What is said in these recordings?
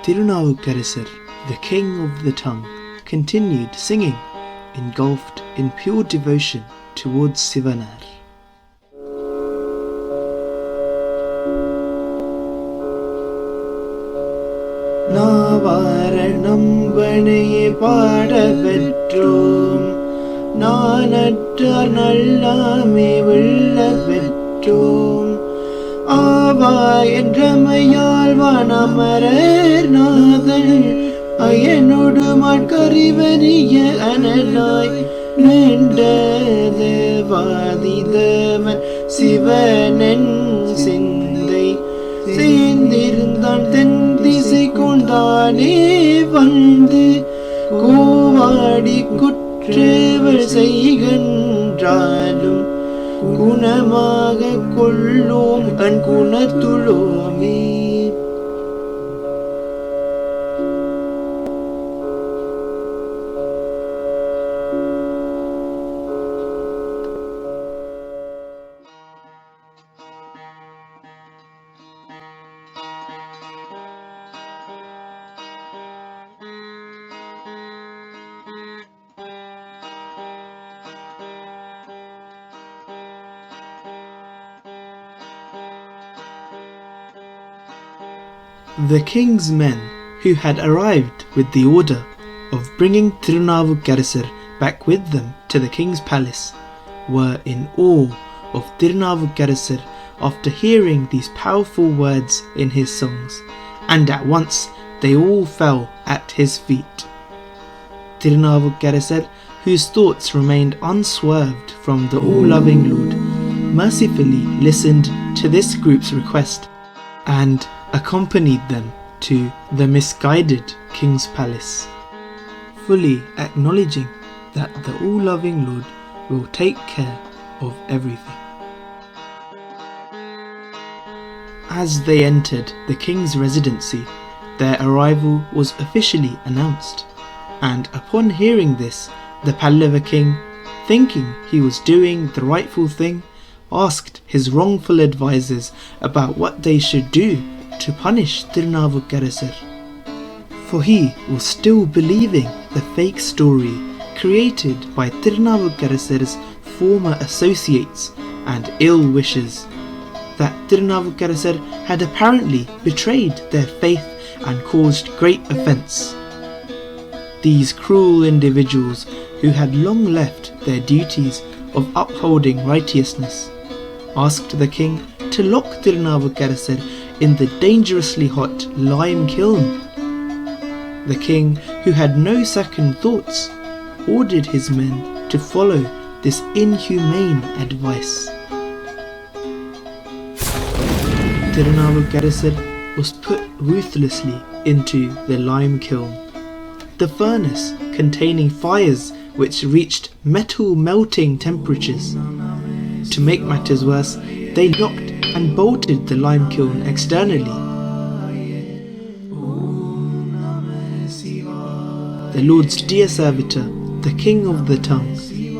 Thiru Navukkarasar, the king of the tongue, continued singing, engulfed in pure devotion towards Sivanaar. Naavaara Nambanaiye Paaadappettrom நானற்றார் நல்லாமே வெல்லப்பெற்றோம் ஆவா என்றமையால் வானமரர் நாதல் அயனொடு மாட்கறிவறிய அனலாய் நின்றதவாதிதவன் சிவனென் சிந்தை சேர்ந்திருந்தான் தென் திசை கொண்டானே வந்து கோவாடி குற்றேவல் செய்கின்றாலும் குணமாக கொள்ளோம் an குணத்துளோமே. The king's men, who had arrived with the order of bringing Thiru Navukkarasar back with them to the king's palace, were in awe of Thiru Navukkarasar after hearing these powerful words in his songs, and at once they all fell at his feet. Thiru Navukkarasar, whose thoughts remained unswerved from the all-loving Lord, mercifully listened to this group's request and accompanied them to the misguided king's palace, fully acknowledging that the all-loving Lord will take care of everything. As they entered the king's residency, their arrival was officially announced, and upon hearing this, the Pallava king, thinking he was doing the rightful thing, asked his wrongful advisors about what they should do to punish Thiru Navukkarasar, for he was still believing the fake story created by Thiru Navukkarasar's former associates and ill wishers, that Thiru Navukkarasar had apparently betrayed their faith and caused great offence. These cruel individuals, who had long left their duties of upholding righteousness, asked the king to lock Thiru Navukkarasar in the dangerously hot lime kiln. The king, who had no second thoughts, ordered his men to follow this inhumane advice. Thiru Navukkarasar was put ruthlessly into the lime kiln, the furnace containing fires which reached metal melting temperatures. To make matters worse, they locked and bolted the lime kiln externally. The Lord's dear servitor, the king of the tongue,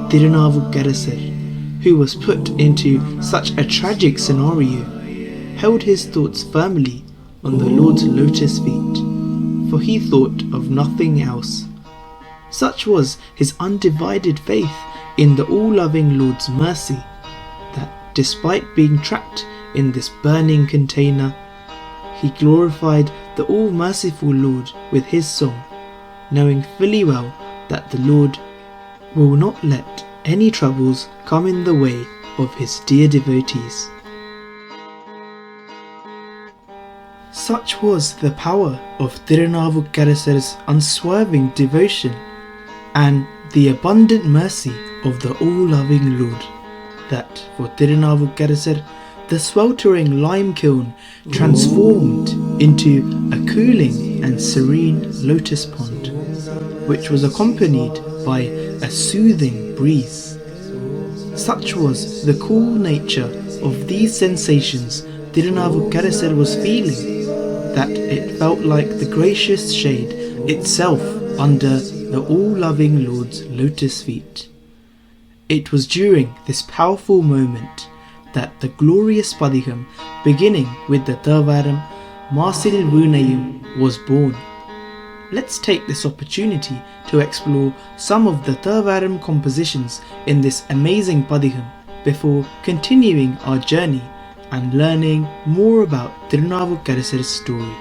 Thiru Navukkarasar, who was put into such a tragic scenario, held his thoughts firmly on the Lord's lotus feet, for he thought of nothing else. Such was his undivided faith in the all-loving Lord's mercy, that despite being trapped in this burning container, he glorified the all-merciful Lord with his song, knowing fully well that the Lord will not let any troubles come in the way of his dear devotees. Such was the power of Thiru Navukkarasar's unswerving devotion and the abundant mercy of the all-loving Lord, that for Thiru Navukkarasar the sweltering lime kiln transformed into a cooling and serene lotus pond, which was accompanied by a soothing breeze. Such was the cool nature of these sensations Thiru Navukkarasar was feeling, that it felt like the gracious shade itself under the all-loving Lord's lotus feet. It was during this powerful moment that the glorious Padikam, beginning with the Thevaram, Maasil Veenaiyum was born. Let's take this opportunity to explore some of the Thevaram compositions in this amazing padikam before continuing our journey and learning more about Thiru Navukkarasar's story.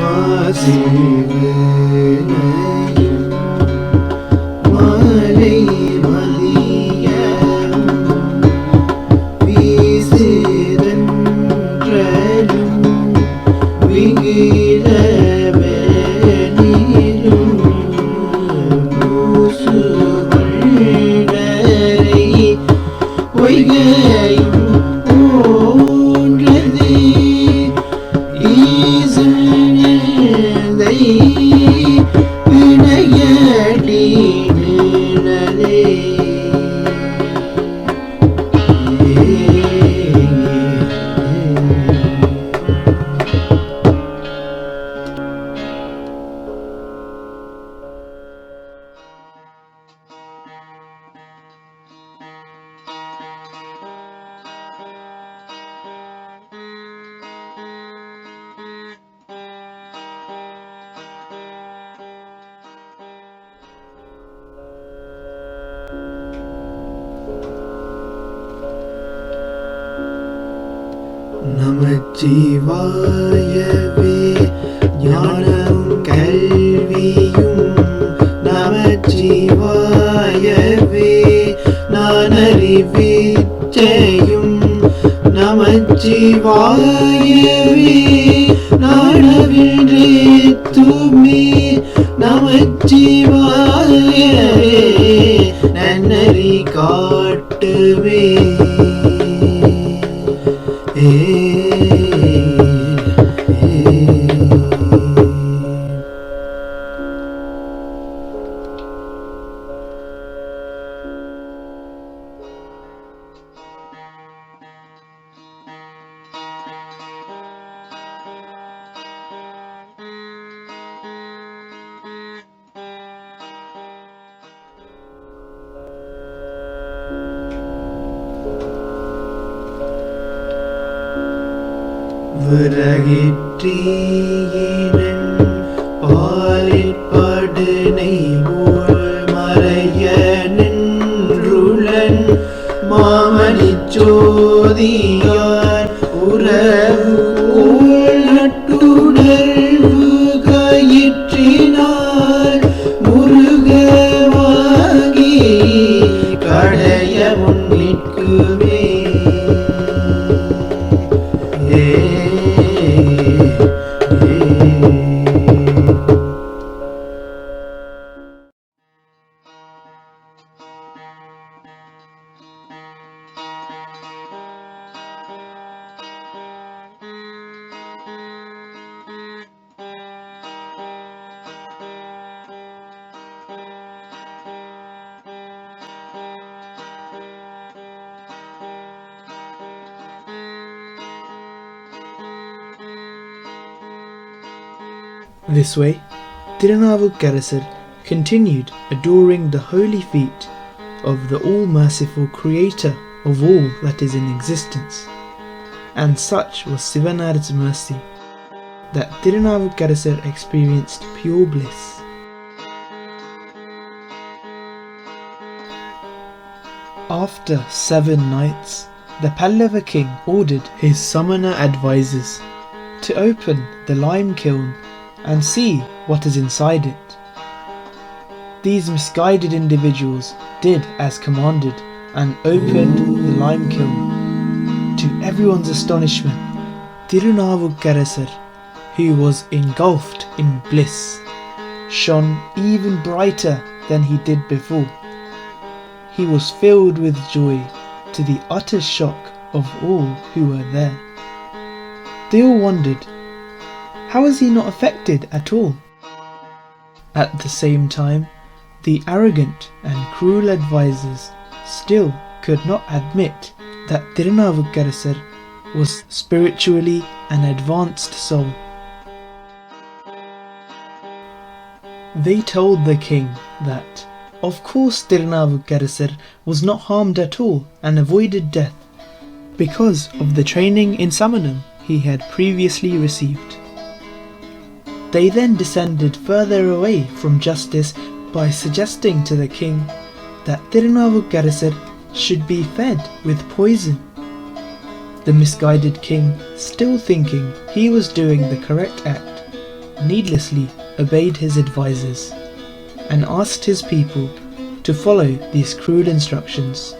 Maasil Veenaiyum maalai mathiyamum வீசுதன்றலும் விகிழவேனிலும் பூசுவள்ளரை பொய்கையும் போன்றது ஈசனதை வினையடி நிழலே. நமச்சிவாயவே ஞானமும் கல்வியும் நமச்சிவாயவே நானறிவிச்சையும் நமச்சிவாயவே நாடவின்றேத்துமே நமச்சிவாயவே நன்னறி காட்டுவே. Virakittreeyinan Paalir paduneypoal மறைய நின்றுளன் மாமணிச்சோதியார் உறவு கோள் நட்டுணர்வு கயிற்றினார் முருகவாகி கடைய முன்னிற்குமே. This way, Thiru Navukkarasar continued adoring the holy feet of the all-merciful Creator of all that is in existence. And such was Sivanaar's mercy, that Thiru Navukkarasar experienced pure bliss. After 7 nights, the Pallava king ordered his samana advisors to open the lime kiln and see what is inside it. These misguided individuals did as commanded and opened the lime kiln. To everyone's astonishment, Thiru Navukkarasar, who was engulfed in bliss, shone even brighter than he did before. He was filled with joy to the utter shock of all who were there. They all wondered, how is he not affected at all? At the same time, the arrogant and cruel advisors still could not admit that Thiru Navukkarasar was spiritually an advanced soul. They told the king that, of course, Thiru Navukkarasar was not harmed at all and avoided death because of the training in Samanam he had previously received. They then descended further away from justice by suggesting to the king that Thiru Navukkarasar should be fed with poison. The misguided king, still thinking he was doing the correct act, needlessly obeyed his advisors and asked his people to follow these cruel instructions.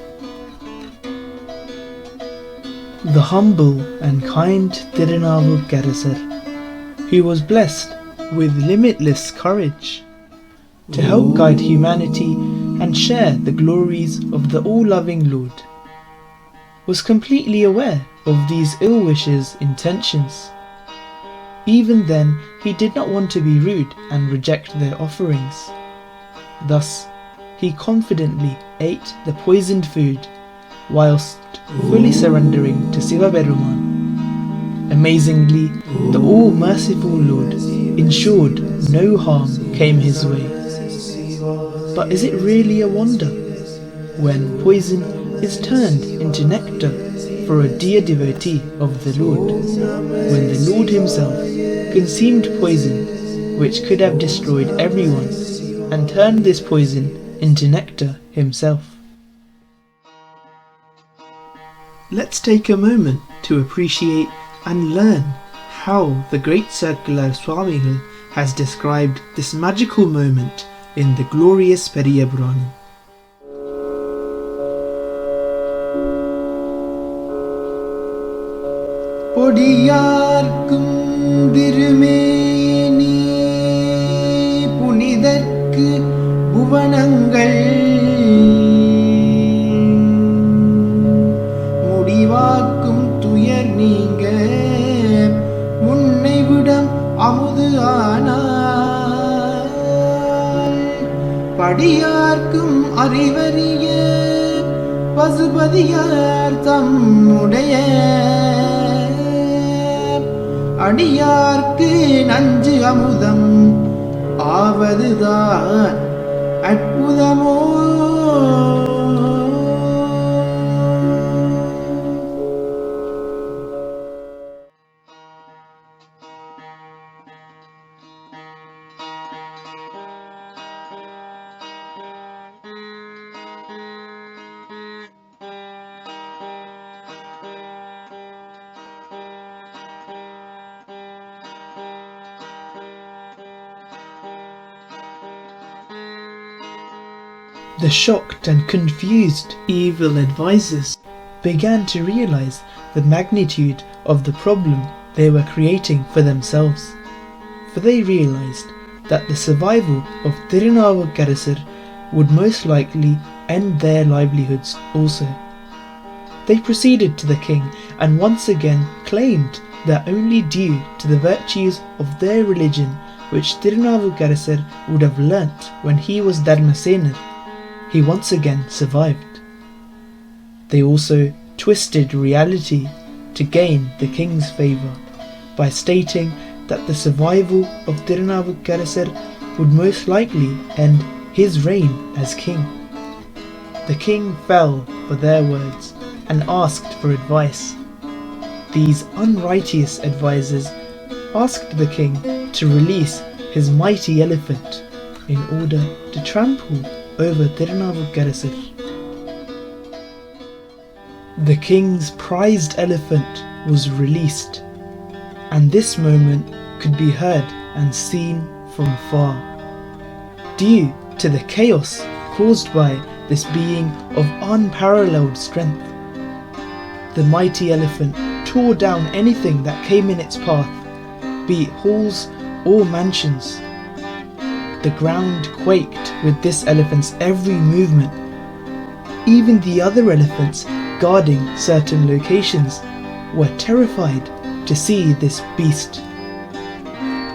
The humble and kind Thiru Navukkarasar, who was blessed with limitless courage to help guide humanity and share the glories of the all-loving Lord, was completely aware of these ill wishes' intentions. Even then, he did not want to be rude and reject their offerings. Thus, he confidently ate the poisoned food whilst fully surrendering to Sivaperuman. Amazingly, the all-merciful Lord ensured no harm came his way. But is it really a wonder when poison is turned into nectar for a dear devotee of the Lord, when the Lord himself consumed poison which could have destroyed everyone and turned this poison into nectar himself? Let's take a moment to appreciate and learn how the great circular Swamigal has described this magical moment in the glorious Periya Puranam. Podiyaarkkun Thirumaeni புனிதர்க்கு புவனங்கள் முடிவாக்கும் துயர் நீங்க முன்னைவிடம் அமுது ஆனார் படியார்க்கும் அறிவறிய பசுபதியார் தம்முடைய அடியார்க்கு நஞ்சு அமுதம் ஆவதுதான் அற்புதமோ. The shocked and confused evil advisors began to realize the magnitude of the problem they were creating for themselves, for they realized that the survival of Thiru Navukkarasar would most likely end their livelihoods also. They proceeded to the king and once again claimed that only due to the virtues of their religion, which Thiru Navukkarasar would have learnt when he was Dharmasenar, he once again survived. They also twisted reality to gain the king's favour by stating that the survival of Thiru Navukkarasar would most likely end his reign as king. The king fell for their words and asked for advice. These unrighteous advisors asked the king to release his mighty elephant in order to trample over Thiru Navukkarasar. The king's prized elephant was released, and this moment could be heard and seen from afar. Due to the chaos caused by this being of unparalleled strength, the mighty elephant tore down anything that came in its path, be it halls or mansions. The ground quaked with this elephant's every movement. Even the other elephants guarding certain locations were terrified to see this beast.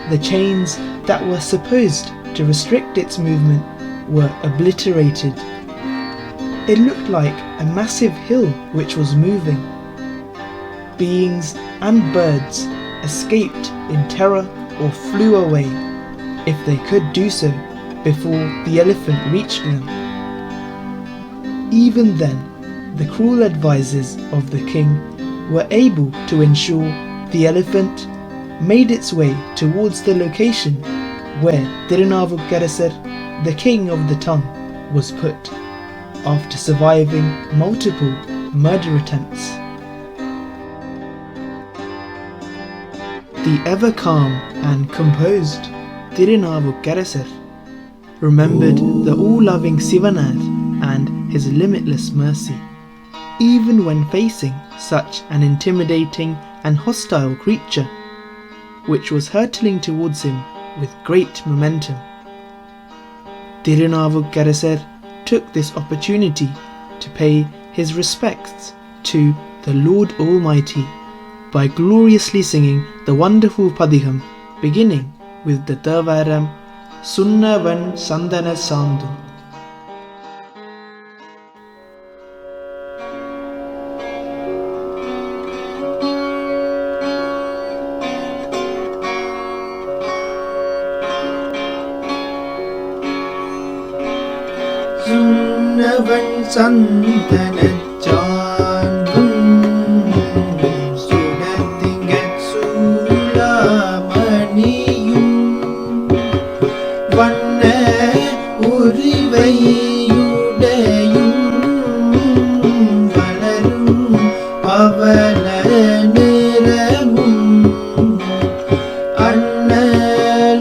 The chains that were supposed to restrict its movement were obliterated. It looked like a massive hill which was moving. Beings and birds escaped in terror or flew away, if they could do so before the elephant reached them. Even then, the cruel advisors of the king were able to ensure the elephant made its way towards the location where Thiru Navukkarasar, the king of the tongue, was put, after surviving multiple murder attempts. The ever calm and composed Thiru Navukkarasar remembered the all-loving Sivanaar and his limitless mercy, even when facing such an intimidating and hostile creature, which was hurtling towards him with great momentum. Thiru Navukkarasar took this opportunity to pay his respects to the Lord Almighty by gloriously singing the wonderful Padiham beginning with the Thevaram Sunna Venn Santanach Saantunj. சுன்னவன் சந்தனச் சாந்தும் சுடர்திங்கட் சூளாமணியும் வண்ண உரிவையுடையும் வளரும் பவள நிறமும் அண்ணலன்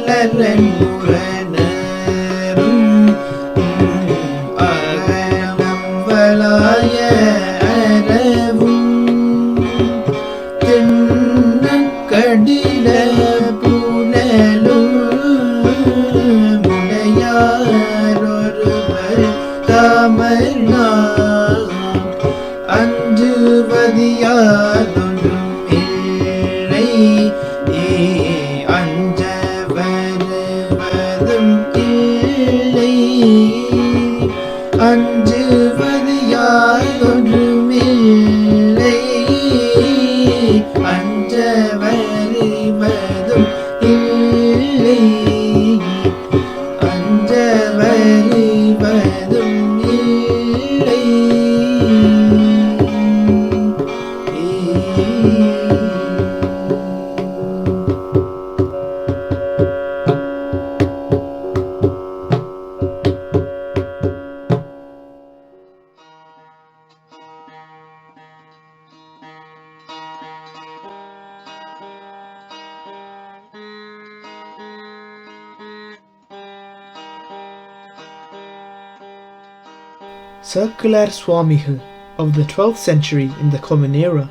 Circular Swamigal of the 12th century in the Common Era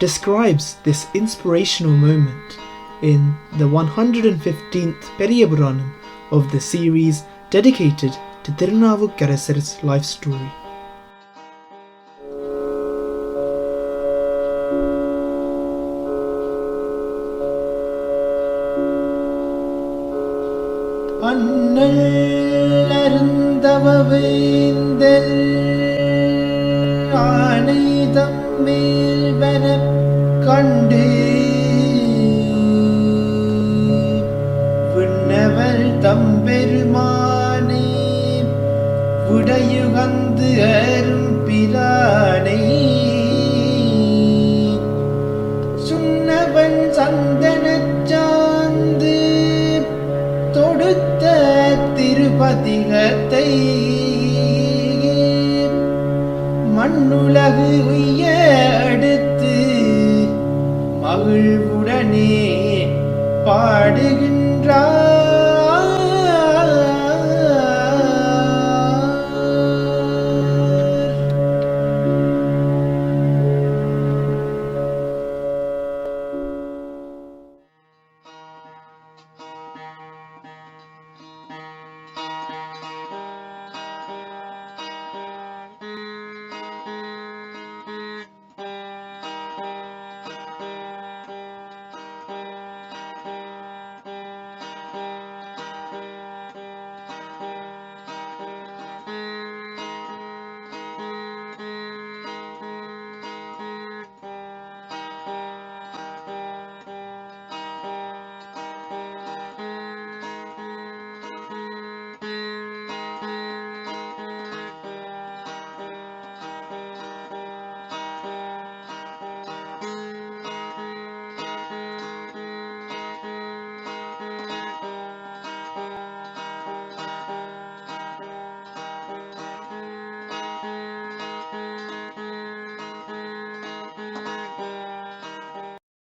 describes this inspirational moment in the 115th Periya Puranam of the series dedicated to Thiru Navukkarasar's life story. Annal arunthava vaenthar aaneitham meel vanap kande vinnavar thamperumane vidayugandu arum pirane sunnavan santanach சாந்து தொடுத்த திருப்பதிகத்தை மண்ணுலகு உய்ய அடுத்து மகிழ்வுடனே பாடுகின்றார்.